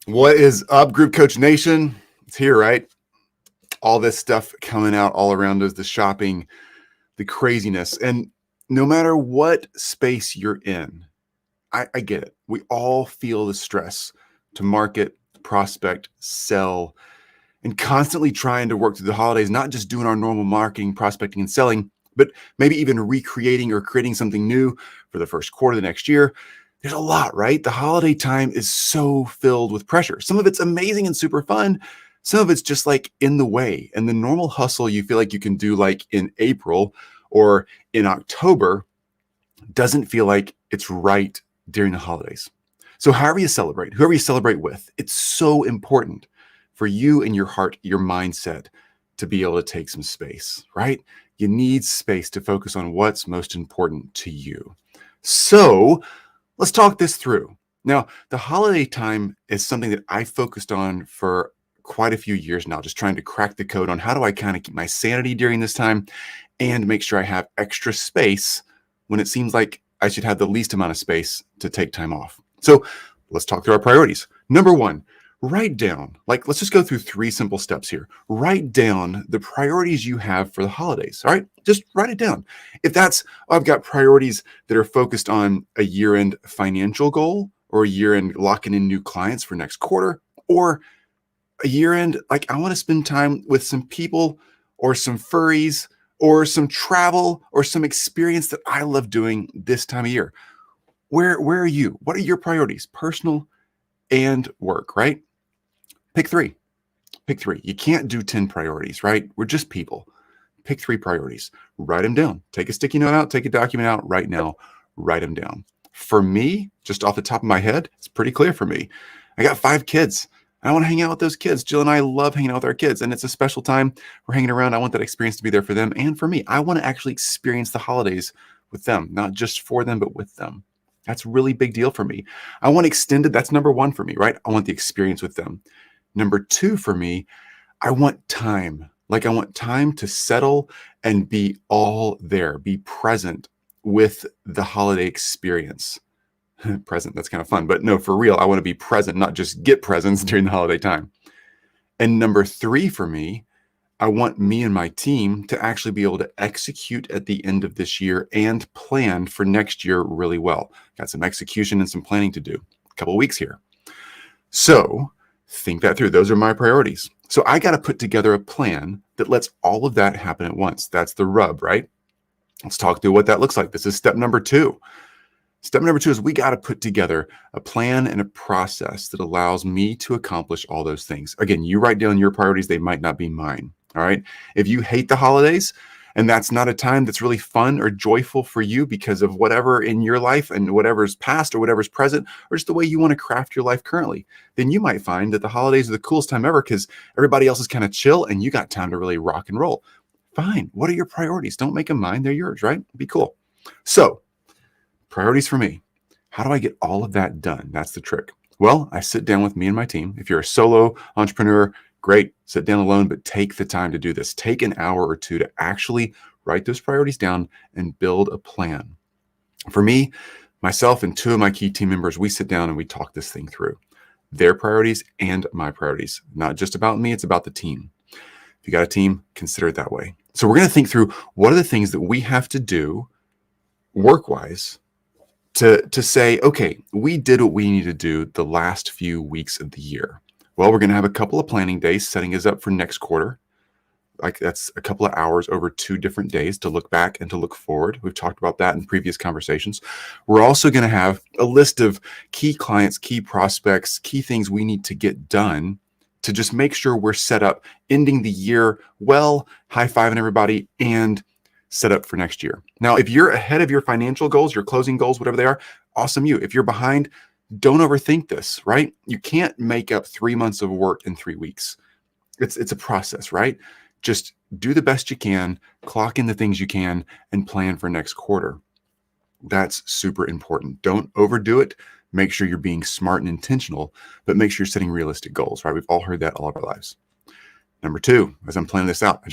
What is up, Group Coach Nation? It's here, right? All this stuff coming out all around us, the shopping, the craziness. And no matter what space you're in, I get it. We all feel the stress to market, prospect, sell, and constantly trying to work through the holidays, not just doing our normal marketing, prospecting, and selling, but maybe even recreating or creating something new for the first quarter of the next year. There's a lot, right? The holiday time is so filled with pressure. Some of it's amazing and super fun. Some of it's just like in the way. And the normal hustle you feel like you can do like in April or in October doesn't feel like it's right during the holidays. So however you celebrate, whoever you celebrate with, it's so important for you and your heart, your mindset to be able to take some space, right? You need space to focus on what's most important to you. So let's talk this through. Now, the holiday time is something that I focused on for quite a few years now, just trying to crack the code on how do I kind of keep my sanity during this time and make sure I have extra space when it seems like I should have the least amount of space to take time off. So let's talk through our priorities. Number one, write down, let's just go through 3 simple steps here. Write down the priorities you have for the holidays, all right? Just write it down. If that's, I've got priorities that are focused on a year-end financial goal or a year-end locking in new clients for next quarter, or a year-end, I want to spend time with some people or some furries or some travel or some experience that I love doing this time of year. Where are you? What are your priorities? Personal and work, right? Pick 3. Pick 3. You can't do 10 priorities, right? We're just people. Pick 3 priorities. Write them down. Take a sticky note out, take a document out right now, write them down. For me, just off the top of my head, it's pretty clear for me. I got 5 kids. I want to hang out with those kids. Jill and I love hanging out with our kids, and it's a special time. We're hanging around. I want that experience to be there for them and for me. I want to actually experience the holidays with them, not just for them, but with them. That's a really big deal for me. I want extended. That's number 1 for me, right? I want the experience with them. Number 2 for me, I want time. I want time to settle and be all there, be present with the holiday experience. Present, that's kind of fun, but no, for real, I want to be present, not just get presents during the holiday time. And number 3 for me, I want me and my team to actually be able to execute at the end of this year and plan for next year really well. Got some execution and some planning to do. A couple of weeks here. So think that through. Those are my priorities. So I got to put together a plan that lets all of that happen at once. That's the rub, right? Let's talk through what that looks like. This is step number 2. Step number 2 is we got to put together a plan and a process that allows me to accomplish all those things. Again, you write down your priorities. They might not be mine. All right. If you hate the holidays and that's not a time that's really fun or joyful for you because of whatever in your life and whatever's past or whatever's present, or just the way you want to craft your life currently, then you might find that the holidays are the coolest time ever because everybody else is kind of chill and you got time to really rock and roll. Fine. What are your priorities? Don't make them mine. They're yours, right? Be cool. So priorities for me. How do I get all of that done? That's the trick. Well, I sit down with me and my team. If you're a solo entrepreneur, great, sit down alone, but take the time to do this. Take an hour or 2 to actually write those priorities down and build a plan. For me, myself and 2 of my key team members, we sit down and we talk this thing through. Their priorities and my priorities. Not just about me, it's about the team. If you got a team, consider it that way. So we're going to think through what are the things that we have to do work-wise to say, okay, we did what we need to do the last few weeks of the year. Well, we're going to have a couple of planning days setting us up for next quarter. That's a couple of hours over 2 different days to look back and to look forward. We've talked about that in previous conversations. We're also going to have a list of key clients, key prospects, key things we need to get done to just make sure we're set up, ending the year well, high-fiving everybody, and set up for next year. Now, if you're ahead of your financial goals, your closing goals, whatever they are, awesome you. If you're behind, don't overthink this, right? You can't make up 3 months of work in 3 weeks. It's a process, right? Just do the best you can, clock in the things you can, and plan for next quarter. That's super important. Don't overdo it. Make sure you're being smart and intentional, but make sure you're setting realistic goals, right? We've all heard that all of our lives. Number 2, as I'm planning this out,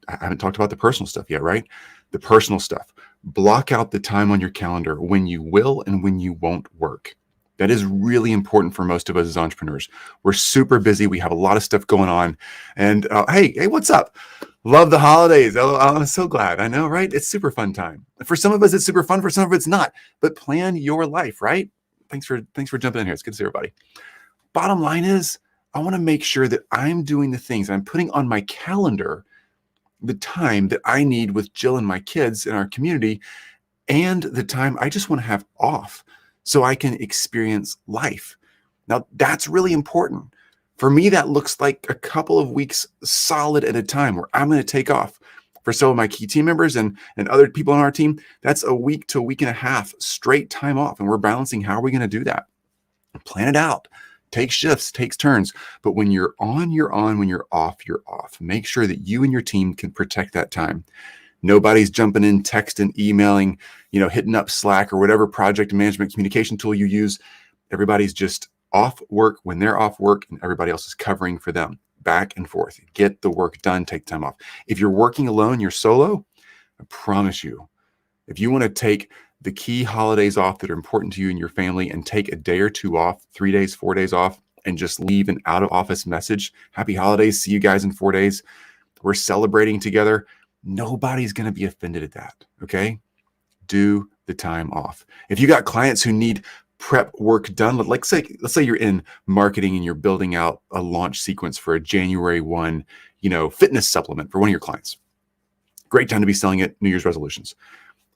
I haven't talked about the personal stuff yet, right? The personal stuff. Block out the time on your calendar when you will and when you won't work. That is really important for most of us as entrepreneurs. We're super busy. We have a lot of stuff going on. And hey, what's up? Love the holidays. Oh, I'm so glad. I know, right? It's super fun time. For some of us, it's super fun. For some of it's not. But plan your life, right? Thanks for jumping in here. It's good to see everybody. Bottom line is, I want to make sure that I'm doing the things I'm putting on my calendar, the time that I need with Jill and my kids in our community, and the time I just want to have off so I can experience life. Now, that's really important. For me, that looks like a couple of weeks solid at a time where I'm going to take off. For some of my key team members and other people on our team, that's a week to a week and a half straight time off. And we're balancing how are we going to do that? Plan it out. Take shifts, takes turns. But when you're on, you're on. When you're off, you're off. Make sure that you and your team can protect that time. Nobody's jumping in, texting, emailing, hitting up Slack or whatever project management communication tool you use. Everybody's just off work when they're off work and everybody else is covering for them. Back and forth. Get the work done, take time off. If you're working alone, you're solo, I promise you, if you want to take the key holidays off that are important to you and your family and take a day or two off, 3 days, 4 days off, and just leave an out of office message, happy holidays, see you guys in 4 days. We're celebrating together. Nobody's going to be offended at that. Okay. Do the time off. If you got clients who need prep work done, let's say you're in marketing and you're building out a launch sequence for a January 1, fitness supplement for one of your clients. Great time to be selling it, New Year's resolutions.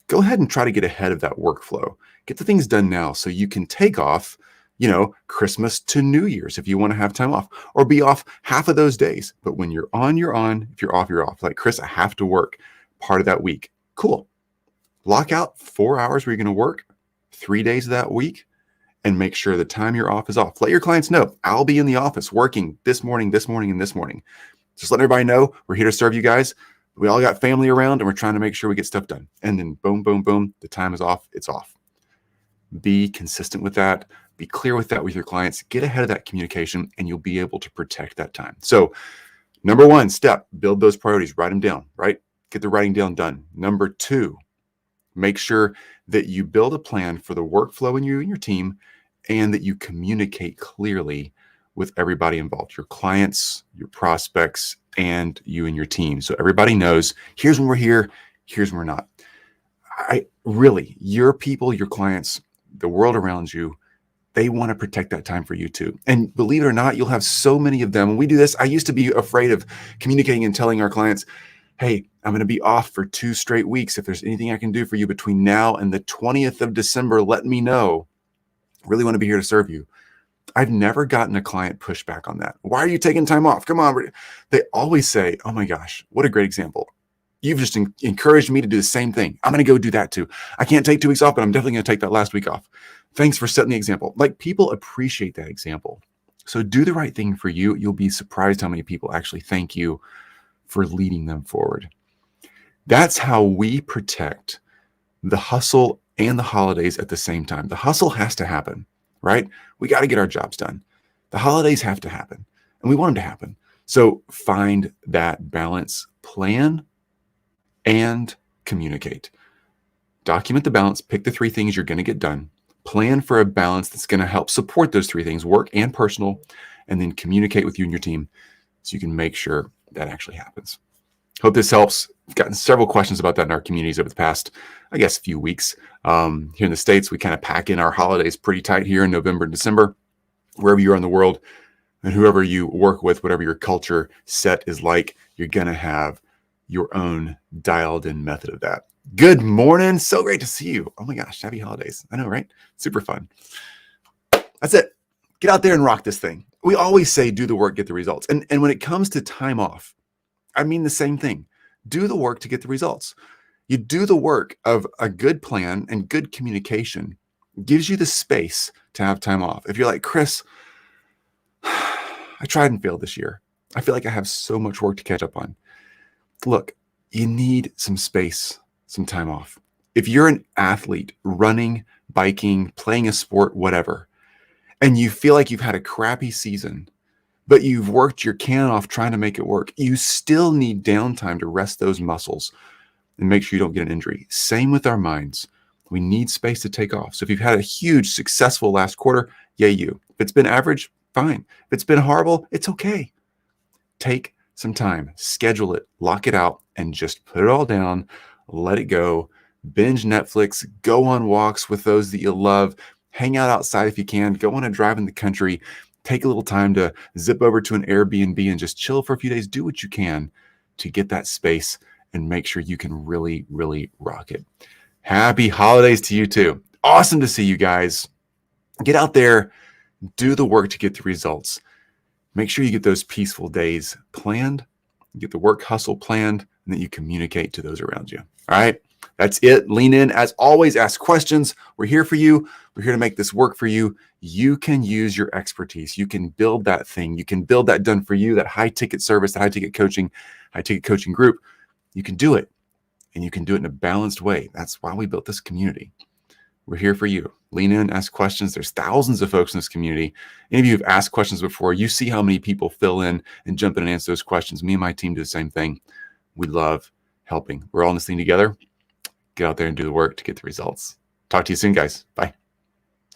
Go ahead and try to get ahead of that workflow. Get the things done now so you can take off, Christmas to New Year's if you want to have time off, or be off half of those days. But when you're on, you're on. If you're off, you're off. Like, Chris, I have to work part of that week. Cool. Block out 4 hours where you're going to work 3 days of that week and make sure the time you're off is off. Let your clients know, I'll be in the office working this morning, and this morning. Just let everybody know we're here to serve you guys. We all got family around and we're trying to make sure we get stuff done. And then boom, boom, boom, the time is off. It's off. Be consistent with that. Be clear with that with your clients. Get ahead of that communication and you'll be able to protect that time. So number one step, build those priorities, write them down, right? Get the writing down done. Number two, make sure that you build a plan for the workflow in you and your team and that you communicate clearly with everybody involved, your clients, your prospects, and you and your team. So everybody knows, here's when we're here, here's when we're not. Your people, your clients, the world around you, they want to protect that time for you too. And believe it or not, you'll have so many of them. When we do this, I used to be afraid of communicating and telling our clients, hey, I'm going to be off for 2 straight weeks. If there's anything I can do for you between now and the 20th of December, let me know. Really want to be here to serve you. I've never gotten a client pushback on that. Why are you taking time off? Come on. They always say, oh my gosh, what a great example. You've just encouraged me to do the same thing. I'm going to go do that too. I can't take 2 weeks off, but I'm definitely going to take that last week off. Thanks for setting the example. Like, people appreciate that example. So do the right thing for you. You'll be surprised how many people actually thank you for leading them forward. That's how we protect the hustle and the holidays at the same time. The hustle has to happen, right? We got to get our jobs done. The holidays have to happen, and we want them to happen. So find that balance, plan, and communicate. Document the balance, pick the 3 things you're going to get done, plan for a balance that's going to help support those 3 things, work and personal, and then communicate with you and your team so you can make sure that actually happens. Hope this helps. I've gotten several questions about that in our communities over the past, few weeks. Here in the States, we kind of pack in our holidays pretty tight here in November and December. Wherever you are in the world and whoever you work with, whatever your culture set is like, you're going to have your own dialed in method of that. Good morning. So great to see you. Oh my gosh. Happy holidays. I know, right? Super fun. That's it. Get out there and rock this thing. We always say, do the work, get the results. And when it comes to time off, I mean the same thing. Do the work to get the results. You do the work of a good plan and good communication gives you the space to have time off. If you're like, Chris, I tried and failed this year. I feel like I have so much work to catch up on. Look, you need some space, some time off. If you're an athlete running, biking, playing a sport, whatever, and you feel like you've had a crappy season, but you've worked your can off trying to make it work, you still need downtime to rest those muscles and make sure you don't get an injury. Same with our minds. We need space to take off. So if you've had a huge successful last quarter, yay you. If it's been average, fine. If it's been horrible, it's okay. Take some time, schedule it, lock it out, and just put it all down, let it go, binge Netflix, go on walks with those that you love, hang out outside if you can, go on a drive in the country, take a little time to zip over to an Airbnb and just chill for a few days. Do what you can to get that space and make sure you can really, really rock it. Happy holidays to you too. Awesome to see you guys. Get out there, do the work to get the results. Make sure you get those peaceful days planned, get the work hustle planned, and that you communicate to those around you. All right, that's it. Lean in. As always, ask questions. We're here for you. We're here to make this work for you. You can use your expertise. You can build that thing. You can build that done for you, that high ticket service, that high ticket coaching group. You can do it, and you can do it in a balanced way. That's why we built this community. We're here for you. Lean in, ask questions. There's thousands of folks in this community. Any of you have asked questions before, you see how many people fill in and jump in and answer those questions. Me and my team do the same thing. We love helping. We're all in this thing together. Get out there and do the work to get the results. Talk to you soon, guys. Bye.